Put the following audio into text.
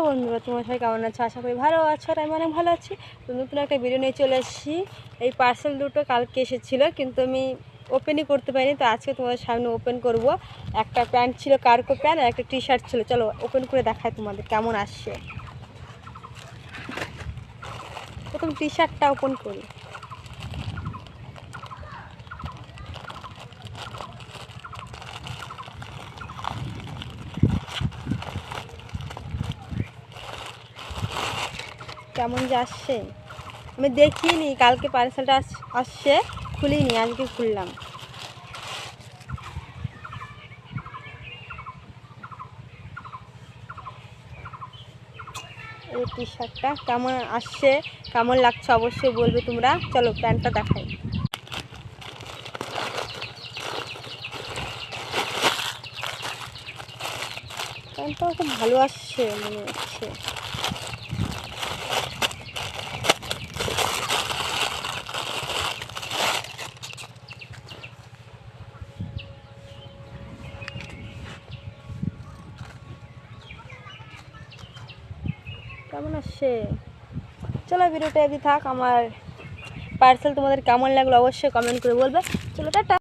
বন্ধুরা, তোমার সবাই কেমন আছো? আশা করি ভালো আছো। আর আমি অনেক ভালো আছি। তো নতুন একটা ভিডিও নিয়ে চলে এসেছি। এই পার্সেল দুটো কালকে এসেছিলো, কিন্তু আমি ওপেনই করতে পারিনি। তো আজকে তোমাদের সামনে ওপেন করব। একটা প্যান্ট ছিল, কার্গো প্যান্ট, আর একটা টি শার্ট ছিল। চলো ওপেন করে দেখাই তোমাদের কেমন আসছে। প্রথম টি শার্টটা ওপেন করি। কেমন যে আসছে আমি দেখিনি। কালকে পার্সেলটা আসছে, খুলিনি, আজকে খুললাম। এই টি শার্টটা কেমন আসছে, কেমন লাগছে অবশ্যই বলবে তোমরা। চলো প্যান্টটা দেখাই। প্যান্টটাও খুব ভালো আসছে মনে হচ্ছে। কেমন আসছে? চলো ভিডিওটা এদি থাক। আমার পার্সেল তোমাদের কেমন লাগলো অবশ্যই কমেন্ট করে বলবে। চলো টাটা।